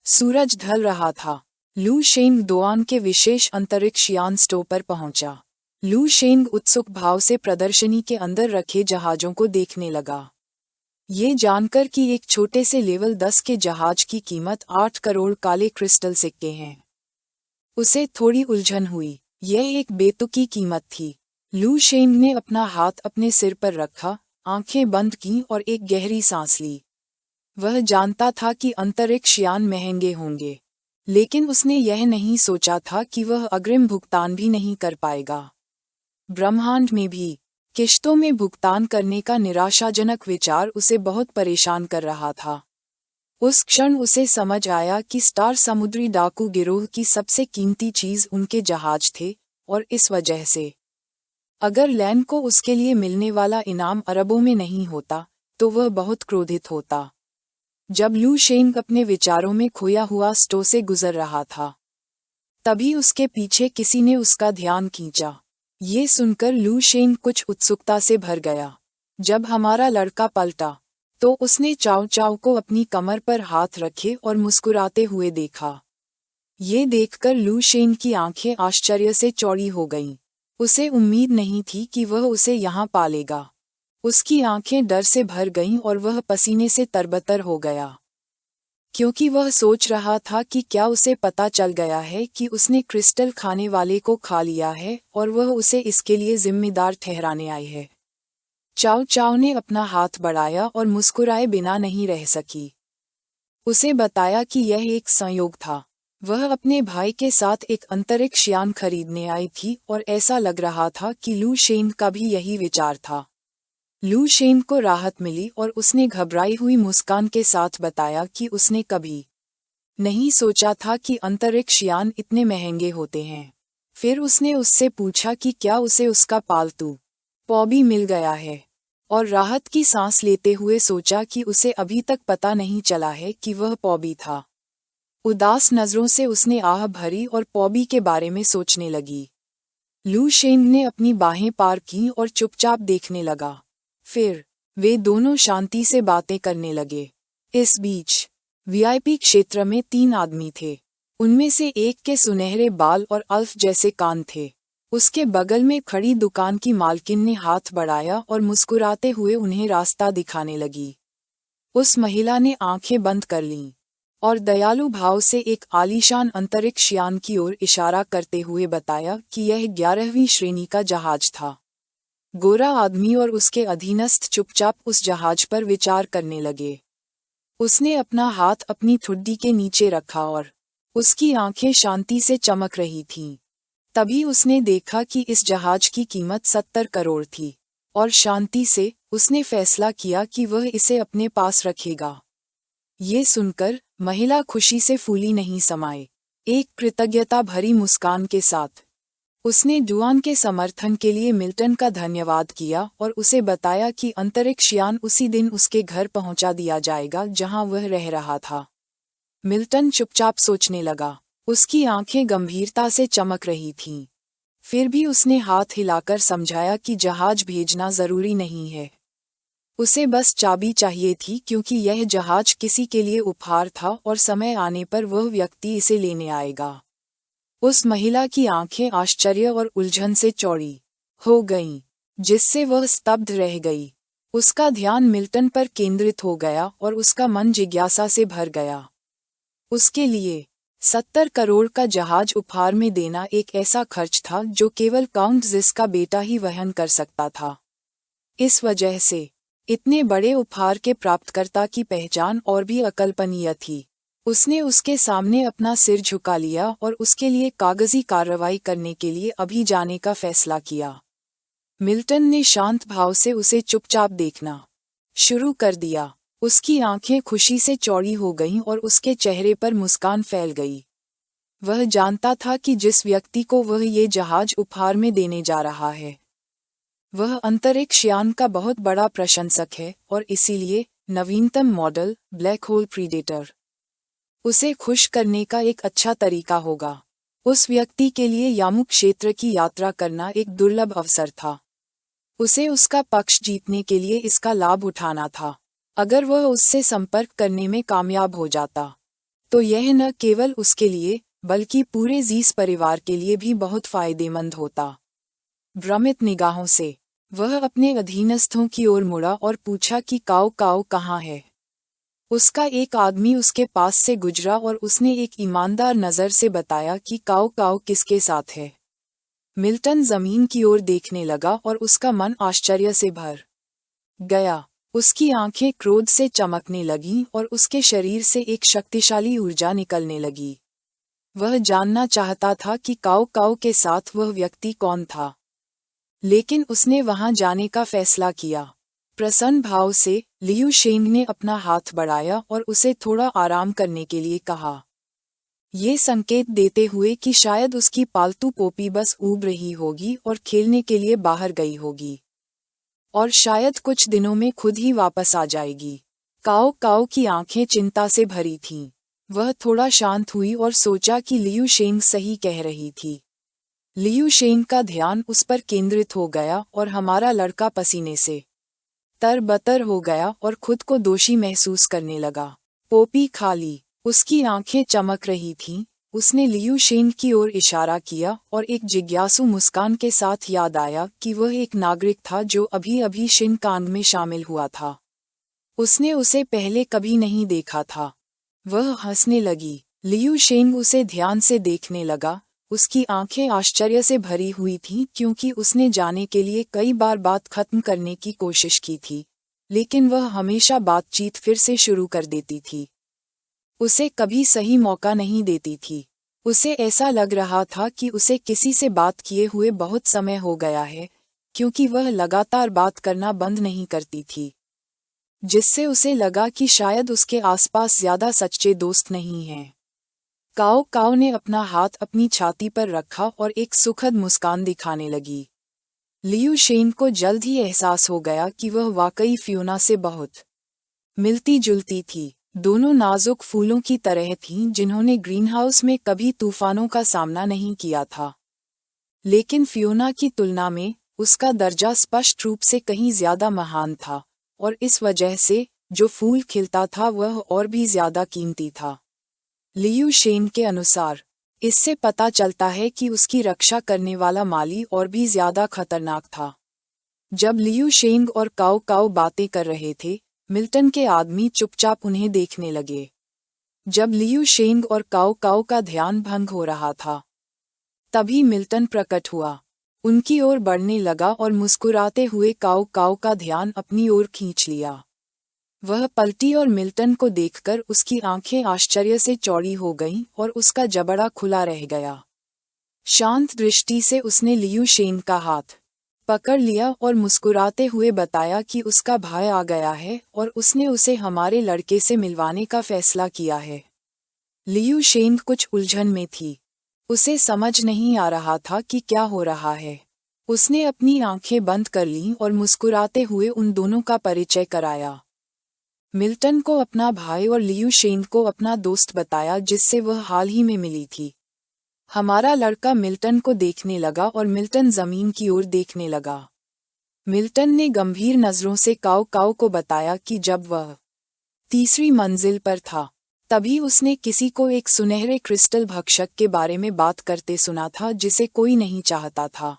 सूरज ढल रहा था। लू शेंग दोआन के विशेष अंतरिक्ष यान स्टो पर पहुंचा। लू शेंग उत्सुक भाव से प्रदर्शनी के अंदर रखे जहाजों को देखने लगा। ये जानकर कि एक छोटे से लेवल 10 के जहाज की कीमत 8 करोड़ काले क्रिस्टल सिक्के हैं, उसे थोड़ी उलझन हुई। यह एक बेतुकी कीमत थी। लू शेंग ने अपना हाथ अपने सिर पर रखा, आंखें बंद कीं और एक गहरी सांस ली। वह जानता था कि अंतरिक्ष यान महंगे होंगे, लेकिन उसने यह नहीं सोचा था कि वह अग्रिम भुगतान भी नहीं कर पाएगा। ब्रह्मांड में भी किश्तों में भुगतान करने का निराशाजनक विचार उसे बहुत परेशान कर रहा था। उस क्षण उसे समझ आया कि स्टार समुद्री डाकू गिरोह की सबसे कीमती चीज उनके जहाज थे, और इस वजह से अगर लैन को उसके लिए मिलने वाला इनाम अरबों में नहीं होता तो वह बहुत क्रोधित होता। जब लू शेंग अपने विचारों में खोया हुआ स्टो से गुजर रहा था, तभी उसके पीछे किसी ने उसका ध्यान खींचा। ये सुनकर लू शेंग कुछ उत्सुकता से भर गया। जब हमारा लड़का पलटा तो उसने चाओ चाओ को अपनी कमर पर हाथ रखे और मुस्कुराते हुए देखा। ये देखकर लू शेंग की आंखें आश्चर्य से चौड़ी हो गईं। उसे उम्मीद नहीं थी कि वह उसे यहाँ पालेगा। उसकी आंखें डर से भर गईं और वह पसीने से तरबतर हो गया, क्योंकि वह सोच रहा था कि क्या उसे पता चल गया है कि उसने क्रिस्टल खाने वाले को खा लिया है और वह उसे इसके लिए जिम्मेदार ठहराने आई है। चाओ चाओ ने अपना हाथ बढ़ाया और मुस्कुराए बिना नहीं रह सकी। उसे बताया कि यह एक संयोग था। वह अपने भाई के साथ एक अंतरिक्ष यान खरीदने आई थी और ऐसा लग रहा था कि लू शेंग का भी यही विचार था। लू शेंग को राहत मिली और उसने घबराई हुई मुस्कान के साथ बताया कि उसने कभी नहीं सोचा था कि अंतरिक्ष यान इतने महंगे होते हैं। फिर उसने उससे पूछा कि क्या उसे उसका पालतू पॉबी मिल गया है, और राहत की सांस लेते हुए सोचा कि उसे अभी तक पता नहीं चला है कि वह पॉबी था। उदास नजरों से उसने आह भरी और पॉबी के बारे में सोचने लगी। लू शेंग ने अपनी बाहें पार की और चुपचाप देखने लगा। फिर वे दोनों शांति से बातें करने लगे। इस बीच वीआईपी क्षेत्र में 3 आदमी थे। उनमें से एक के सुनहरे बाल और अल्फ जैसे कान थे। उसके बगल में खड़ी दुकान की मालकिन ने हाथ बढ़ाया और मुस्कुराते हुए उन्हें रास्ता दिखाने लगी। उस महिला ने आंखें बंद कर लीं और दयालु भाव से एक आलीशान अंतरिक्ष यान की ओर इशारा करते हुए बताया कि यह 11वीं श्रेणी का जहाज था। गोरा आदमी और उसके अधीनस्थ चुपचाप उस जहाज पर विचार करने लगे। उसने अपना हाथ अपनी ठुड्डी के नीचे रखा और उसकी आंखें शांति से चमक रही थीं। तभी उसने देखा कि इस जहाज की कीमत 70 करोड़ थी, और शांति से उसने फैसला किया कि वह इसे अपने पास रखेगा। ये सुनकर महिला खुशी से फूली नहीं समाई। एक कृतज्ञता भरी मुस्कान के साथ उसने डुआन के समर्थन के लिए मिल्टन का धन्यवाद किया और उसे बताया कि अंतरिक्ष यान उसी दिन उसके घर पहुंचा दिया जाएगा जहां वह रह रहा था। मिल्टन चुपचाप सोचने लगा। उसकी आंखें गंभीरता से चमक रही थीं। फिर भी उसने हाथ हिलाकर समझाया कि जहाज भेजना जरूरी नहीं है। उसे बस चाबी चाहिए थी, क्योंकि यह जहाज किसी के लिए उपहार था और समय आने पर वह व्यक्ति इसे लेने आएगा। उस महिला की आंखें आश्चर्य और उलझन से चौड़ी हो गईं, जिससे वह स्तब्ध रह गई। उसका ध्यान मिल्टन पर केंद्रित हो गया और उसका मन जिज्ञासा से भर गया। उसके लिए 70 करोड़ का जहाज उपहार में देना एक ऐसा खर्च था जो केवल काउंट जिस का बेटा ही वहन कर सकता था। इस वजह से इतने बड़े उपहार के प्राप्तकर्ता की पहचान और भी अकल्पनीय थी। उसने उसके सामने अपना सिर झुका लिया और उसके लिए कागजी कार्रवाई करने के लिए अभी जाने का फैसला किया। मिल्टन ने शांत भाव से उसे चुपचाप देखना शुरू कर दिया। उसकी आंखें खुशी से चौड़ी हो गईं और उसके चेहरे पर मुस्कान फैल गई। वह जानता था कि जिस व्यक्ति को वह ये जहाज उपहार में देने जा रहा है, वह अंतरिक्ष यान का बहुत बड़ा प्रशंसक है, और इसीलिए नवीनतम मॉडल ब्लैक होल प्रीडेटर उसे खुश करने का एक अच्छा तरीका होगा। उस व्यक्ति के लिए यामू क्षेत्र की यात्रा करना एक दुर्लभ अवसर था। उसे उसका पक्ष जीतने के लिए इसका लाभ उठाना था। अगर वह उससे संपर्क करने में कामयाब हो जाता तो यह न केवल उसके लिए बल्कि पूरे जीस परिवार के लिए भी बहुत फायदेमंद होता। भ्रमित निगाहों से वह अपने अधीनस्थों की ओर मुड़ा और पूछा कि काऊ काऊ कहाँ है। उसका एक आदमी उसके पास से गुजरा और उसने एक ईमानदार नज़र से बताया कि काऊ काऊ किसके साथ है। मिल्टन जमीन की ओर देखने लगा और उसका मन आश्चर्य से भर गया। उसकी आंखें क्रोध से चमकने लगीं और उसके शरीर से एक शक्तिशाली ऊर्जा निकलने लगी। वह जानना चाहता था कि काऊ काऊ के साथ वह व्यक्ति कौन था, लेकिन उसने वहां जाने का फैसला किया। प्रसन्न भाव से लियू शेंग ने अपना हाथ बढ़ाया और उसे थोड़ा आराम करने के लिए कहा, ये संकेत देते हुए कि शायद उसकी पालतू पोपी बस ऊब रही होगी और खेलने के लिए बाहर गई होगी और शायद कुछ दिनों में खुद ही वापस आ जाएगी। काऊ काऊ की आंखें चिंता से भरी थीं। वह थोड़ा शांत हुई और सोचा कि लियू शेंग सही कह रही थी। लियू शेंग का ध्यान उस पर केंद्रित हो गया और हमारा लड़का पसीने से तरबतर हो गया और खुद को दोषी महसूस करने लगा। पोपी खाली, उसकी आंखें चमक रही थीं। उसने लियू शेंग की ओर इशारा किया और एक जिज्ञासु मुस्कान के साथ याद आया कि वह एक नागरिक था जो अभी अभी शिनकांग में शामिल हुआ था। उसने उसे पहले कभी नहीं देखा था। वह हंसने लगी। लियू शेंग उसे ध्यान से देखने लगा। उसकी आंखें आश्चर्य से भरी हुई थीं क्योंकि उसने जाने के लिए कई बार बात खत्म करने की कोशिश की थी, लेकिन वह हमेशा बातचीत फिर से शुरू कर देती थी। उसे कभी सही मौका नहीं देती थी। उसे ऐसा लग रहा था कि उसे किसी से बात किए हुए बहुत समय हो गया है, क्योंकि वह लगातार बात करना बंद नहीं करती थी, जिससे उसे लगा कि शायद उसके आसपास ज्यादा सच्चे दोस्त नहीं हैं। काऊ काऊ ने अपना हाथ अपनी छाती पर रखा और एक सुखद मुस्कान दिखाने लगी। लियू शेंग को जल्द ही एहसास हो गया कि वह वाकई फियोना से बहुत मिलती जुलती थी। दोनों नाजुक फूलों की तरह थीं जिन्होंने ग्रीनहाउस में कभी तूफानों का सामना नहीं किया था, लेकिन फियोना की तुलना में उसका दर्जा स्पष्ट रूप से कहीं ज्यादा महान था और इस वजह से जो फूल खिलता था वह और भी ज्यादा कीमती था। लियू शेंग के अनुसार इससे पता चलता है कि उसकी रक्षा करने वाला माली और भी ज्यादा खतरनाक था। जब लियू शेंग और काऊ काऊ बातें कर रहे थे, मिल्टन के आदमी चुपचाप उन्हें देखने लगे। जब लियू शेंग और काऊ काऊ का ध्यान भंग हो रहा था, तभी मिल्टन प्रकट हुआ, उनकी ओर बढ़ने लगा और मुस्कुराते हुए काऊ काऊ का ध्यान अपनी ओर खींच लिया। वह पलटी और मिल्टन को देखकर उसकी आंखें आश्चर्य से चौड़ी हो गईं और उसका जबड़ा खुला रह गया। शांत दृष्टि से उसने लियू शेंग का हाथ पकड़ लिया और मुस्कुराते हुए बताया कि उसका भाई आ गया है और उसने उसे हमारे लड़के से मिलवाने का फैसला किया है। लियू शेंग कुछ उलझन में थी। उसे समझ नहीं आ रहा था कि क्या हो रहा है। उसने अपनी आंखें बंद कर लीं और मुस्कुराते हुए उन दोनों का परिचय कराया। मिल्टन को अपना भाई और लियू शेंग को अपना दोस्त बताया जिससे वह हाल ही में मिली थी। हमारा लड़का मिल्टन को देखने लगा और मिल्टन जमीन की ओर देखने लगा। मिल्टन ने गंभीर नजरों से काऊ काऊ को बताया कि जब वह तीसरी मंजिल पर था, तभी उसने किसी को एक सुनहरे क्रिस्टल भक्षक के बारे में बात करते सुना था जिसे कोई नहीं चाहता था।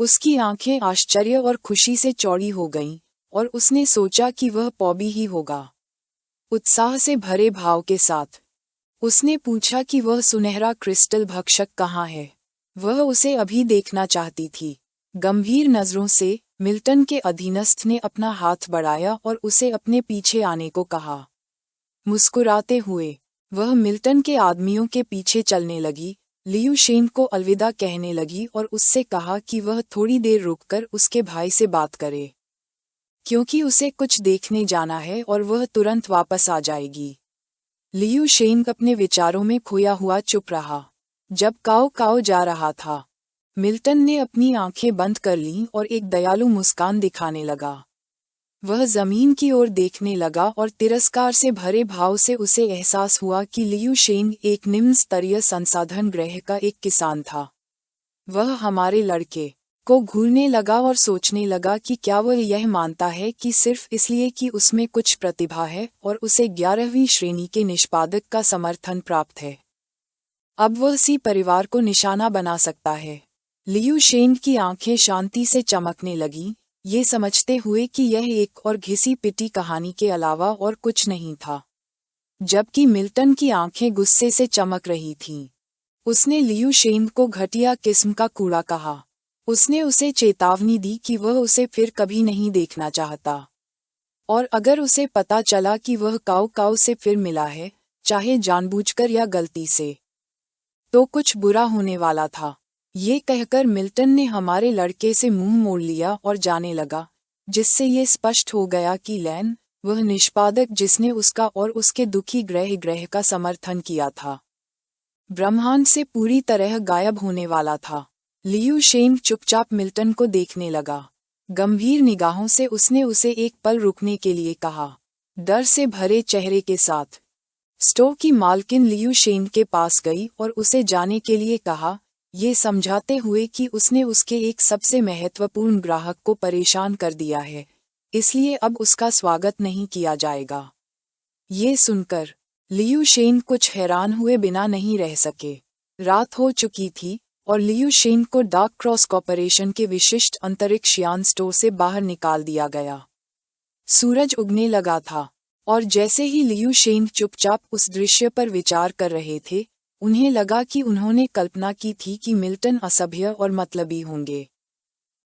उसकी आंखें आश्चर्य और खुशी से चौड़ी हो गईं और उसने सोचा कि वह पॉबी ही होगा। उत्साह से भरे भाव के साथ उसने पूछा कि वह सुनहरा क्रिस्टल भक्षक कहाँ है। वह उसे अभी देखना चाहती थी। गंभीर नजरों से मिल्टन के अधीनस्थ ने अपना हाथ बढ़ाया और उसे अपने पीछे आने को कहा। मुस्कुराते हुए वह मिल्टन के आदमियों के पीछे चलने लगी, लियू शेंग को अलविदा कहने लगी और उससे कहा कि वह थोड़ी देर रुककर उसके भाई से बात करे, क्योंकि उसे कुछ देखने जाना है और वह तुरंत वापस आ जाएगी। लियू शेंग अपने विचारों में खोया हुआ चुप रहा। जब काऊ काऊ जा रहा था, मिल्टन ने अपनी आंखें बंद कर लीं और एक दयालु मुस्कान दिखाने लगा। वह जमीन की ओर देखने लगा और तिरस्कार से भरे भाव से उसे एहसास हुआ कि लियू शेंग एक निम्न स्तरीय संसाधन गृह का एक किसान था। वह हमारे लड़के को घूरने लगा और सोचने लगा कि क्या वह यह मानता है कि सिर्फ इसलिए कि उसमें कुछ प्रतिभा है और उसे 11वीं श्रेणी के निष्पादक का समर्थन प्राप्त है, अब वह सी परिवार को निशाना बना सकता है। लियू शेंग की आंखें शांति से चमकने लगीं, ये समझते हुए कि यह एक और घिसी पिटी कहानी के अलावा और कुछ नहीं था। जबकि मिल्टन की आंखें गुस्से से चमक रही थीं। उसने लियू शेंग को घटिया किस्म का कूड़ा कहा। उसने उसे चेतावनी दी कि वह उसे फिर कभी नहीं देखना चाहता। और अगर उसे पता चला कि वह काऊ काऊ से फिर मिला है, चाहे जानबूझकर या गलती से, तो कुछ बुरा होने वाला था। ये कहकर मिल्टन ने हमारे लड़के से मुंह मोड़ लिया और जाने लगा, जिससे ये स्पष्ट हो गया कि लैन, वह निष्पादक जिसने उसका और उसके दुखी ग्रह का समर्थन किया था, ब्रह्मांड से पूरी तरह गायब होने वाला था। लियू शेंग चुपचाप मिल्टन को देखने लगा। गंभीर निगाहों से उसने उसे एक पल रुकने के लिए कहा, डर से भरे चेहरे के साथ। स्टोर की मालकिन लियू शेंग के पास गई और उसे जाने के लिए कहा, ये समझाते हुए कि उसने उसके एक सबसे महत्वपूर्ण ग्राहक को परेशान कर दिया है, इसलिए अब उसका स्वागत नहीं किया जाएगा। ये सुनकर लियू शेंग कुछ हैरान हुए बिना नहीं रह सके। रात हो चुकी थी और लियू शेंग को डार्क क्रॉस कॉर्पोरेशन के विशिष्ट अंतरिक्ष यान स्टोर से बाहर निकाल दिया गया। सूरज उगने लगा था और जैसे ही लियू शेंग चुपचाप उस दृश्य पर विचार कर रहे थे, उन्हें लगा कि उन्होंने कल्पना की थी कि मिल्टन असभ्य और मतलबी होंगे,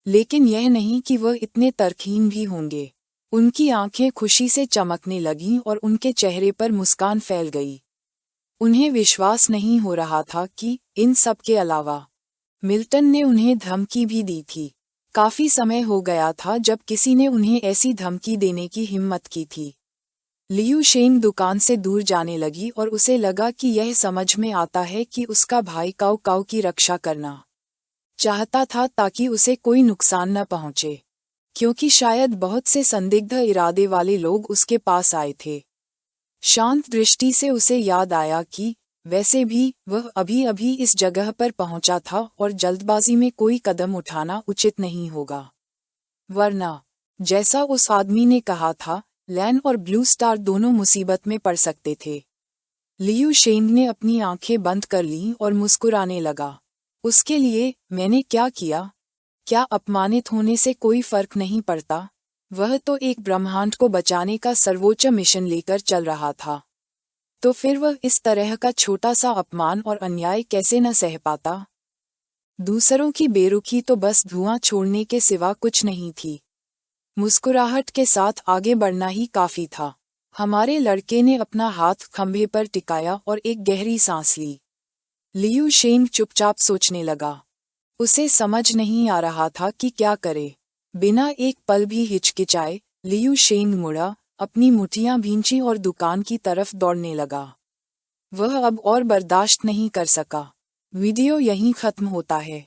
लेकिन यह नहीं कि वह इतने तर्कहीन भी होंगे। उनकी आंखें खुशी से चमकने लगीं और उनके चेहरे पर मुस्कान फैल गई। उन्हें विश्वास नहीं हो रहा था कि इन सब के अलावा मिल्टन ने उन्हें धमकी भी दी थी। काफी समय हो गया था जब किसी ने उन्हें ऐसी धमकी देने की हिम्मत की थी। लियू शेंग दुकान से दूर जाने लगी और उसे लगा कि यह समझ में आता है कि उसका भाई काऊ काऊ की रक्षा करना चाहता था ताकि उसे कोई नुकसान न पहुंचे, क्योंकि शायद बहुत से संदिग्ध इरादे वाले लोग उसके पास आए थे। शांत दृष्टि से उसे याद आया कि वैसे भी वह अभी अभी इस जगह पर पहुंचा था और जल्दबाजी में कोई कदम उठाना उचित नहीं होगा, वरना जैसा उस आदमी ने कहा था, लैन और ब्लू स्टार दोनों मुसीबत में पड़ सकते थे। लियू शेंग ने अपनी आंखें बंद कर लीं और मुस्कुराने लगा। उसके लिए मैंने क्या किया? क्या अपमानित होने से कोई फर्क नहीं पड़ता? वह तो एक ब्रह्मांड को बचाने का सर्वोच्च मिशन लेकर चल रहा था। तो फिर वह इस तरह का छोटा सा अपमान और अन्याय कैसे न सह पाता? दूसरों की बेरुखी तो बस धुआं छोड़ने के सिवा कुछ नहीं थी। मुस्कुराहट के साथ आगे बढ़ना ही काफी था। हमारे लड़के ने अपना हाथ खंभे पर टिकाया और एक गहरी सांस ली। लियू शेंग चुपचाप सोचने लगा। उसे समझ नहीं आ रहा था कि क्या करे। बिना एक पल भी हिचकिचाए लियू शेंग मुड़ा, अपनी मुट्ठियां भींची और दुकान की तरफ दौड़ने लगा। वह अब और बर्दाश्त नहीं कर सका। वीडियो यहीं खत्म होता है।